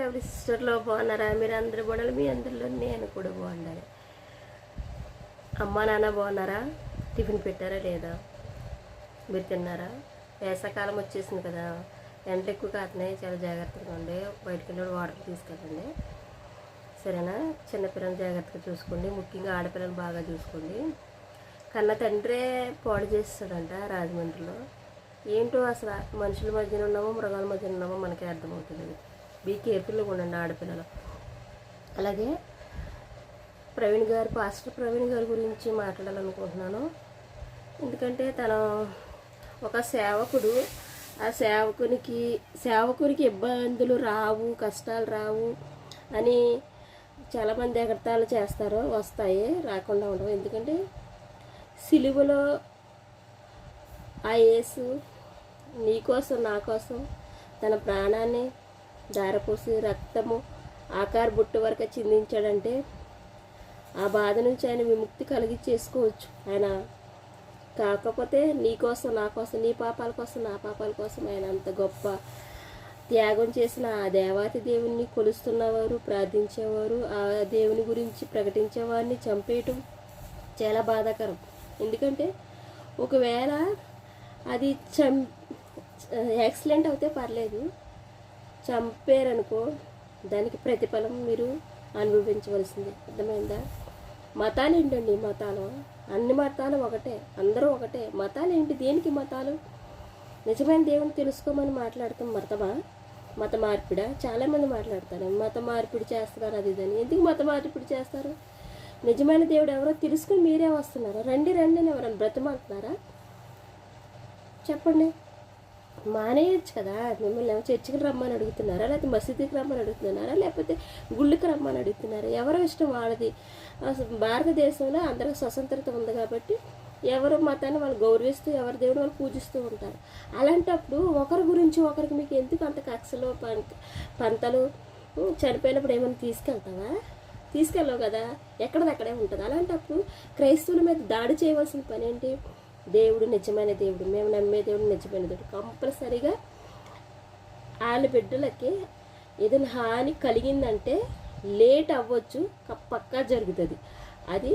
Lovely సిస్టర్లో బాగున్నారా? మీరు అందరూ బాగున్నారు, మీ అందరిలో నేను కూడా బాగుండాలి. అమ్మా నాన్న బాగున్నారా? టిఫిన్ పెట్టారా లేదా? మీరు తిన్నారా? వేసవకాలం వచ్చేసింది కదా, ఎండ ఎక్కువ కాతున్నాయి, చాలా జాగ్రత్తగా ఉండి బయటకు వెళ్ళి వాటర్ తీసుకెళ్ళండి, సరేనా? చిన్నపిల్లలు జాగ్రత్తగా చూసుకోండి, ముఖ్యంగా ఆడపిల్లలు బాగా చూసుకోండి. కన్న తండ్రే పాడు చేస్తాడంట రాజమండ్రిలో. ఏంటో అసలు మనుషుల మధ్యన ఉన్నామో మృగాల మధ్యన ఉన్నామో మనకే అర్థమవుతుంది. బీ కేర్ఫుల్గా ఉండండి ఆడపిల్లలు. అలాగే పాస్టర్ ప్రవీణ్ గారి గురించి మాట్లాడాలనుకుంటున్నాను. ఎందుకంటే తను ఒక సేవకుడు. ఆ సేవకునికి ఇబ్బందులు రావు, కష్టాలు రావు అని చాలామంది ఎగతాళి చేస్తారు. వస్తాయి, రాకుండా ఉండవు. ఎందుకంటే సిలువలో ఆ యేసు నీకోసం నా కోసం తన ప్రాణాన్ని దారపోసి రక్తము ఆకార బుట్టు వరకు చిందించాడంటే ఆ బాధ నుంచి ఆయన విముక్తి కలిగి చేసుకోవచ్చు. ఆయన కాకపోతే నీకోసం నా కోసం, నీ పాపాల కోసం నా పాపాల కోసం ఆయన అంత గొప్ప త్యాగం చేసిన ఆ దేవాతి దేవుణ్ణి కొలుస్తున్నవారు, ప్రార్థించేవారు, ఆ దేవుని గురించి ప్రకటించేవారిని చంపేయటం చాలా బాధాకరం. ఎందుకంటే ఒకవేళ అది యాక్సిడెంట్ అయితే పర్లేదు, చంపారనుకో దానికి ప్రతిఫలం మీరు అనుభవించవలసిందే. అర్థమైందా? మతాలు ఏంటండి? మతాలు అన్ని మతాలు ఒకటే, అందరూ ఒకటే. మతాలు ఏంటి? దేనికి మతాలు? నిజమైన దేవుని తెలుసుకోమని మాట్లాడతాం. మత మార్పిడా? చాలామంది మాట్లాడతారు మత మార్పిడి చేస్తున్నారు అది ఇదని. ఎందుకు మత మార్పిడి చేస్తారు? నిజమైన దేవుడు ఎవరో తెలుసుకుని మీరే వస్తున్నారు. రండి రండి అని ఎవరైనా బ్రతమంటున్నారా? చెప్పండి. మానేయచ్చు కదా. మిమ్మల్ని చర్చికి రమ్మని అడుగుతున్నారా, లేకపోతే మసీదుకి రమ్మని అడుగుతున్నారా, లేకపోతే గుళ్ళకి రమ్మని అడుగుతున్నారా? ఎవరో ఇష్టం వాళ్ళది. భారతదేశంలో అందరికి స్వతంత్రత ఉంది కాబట్టి ఎవరు మతాన్ని వాళ్ళు గౌరవిస్తూ, ఎవరి దేవుడు వాళ్ళు పూజిస్తూ ఉంటారు. అలాంటప్పుడు ఒకరి గురించి ఒకరికి మీకు ఎందుకు అంత కక్షలు పంతలు? చనిపోయినప్పుడు ఏమైనా తీసుకెళ్తావా? తీసుకెళ్ళవు కదా, ఎక్కడదక్కడే ఉంటుంది. అలాంటప్పుడు క్రైస్తవుల మీద దాడి చేయవలసిన పని ఏంటి? దేవుడు నిజమైన దేవుడు, మేము నమ్మే దేవుడు నిజమైన దేవుడు. కంపల్సరీగా వాళ్ళ బిడ్డలకి ఏదైనా హాని కలిగిందంటే లేట్ అవ్వచ్చు, పక్కా జరుగుతుంది. అది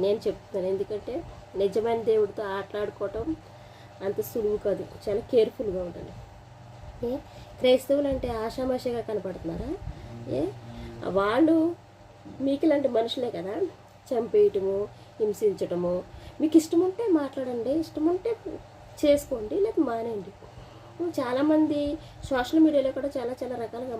నేను చెప్తున్నాను. ఎందుకంటే నిజమైన దేవుడితో ఆటలాడుకోవటం అంత సులువు కాదు. చాలా కేర్ఫుల్గా ఉండాలి. క్రైస్తవులు అంటే ఆషామాషిగా కనపడుతున్నారా? వాళ్ళు మీకులాంటి మనుషులే కదా. చంపేయటము, హింసించటము. మీకు ఇష్టం ఉంటే మాట్లాడండి, ఇష్టం ఉంటే చేసుకోండి, లేకపోతే మానేయండి. చాలామంది సోషల్ మీడియాలో కూడా చాలా రకాలుగా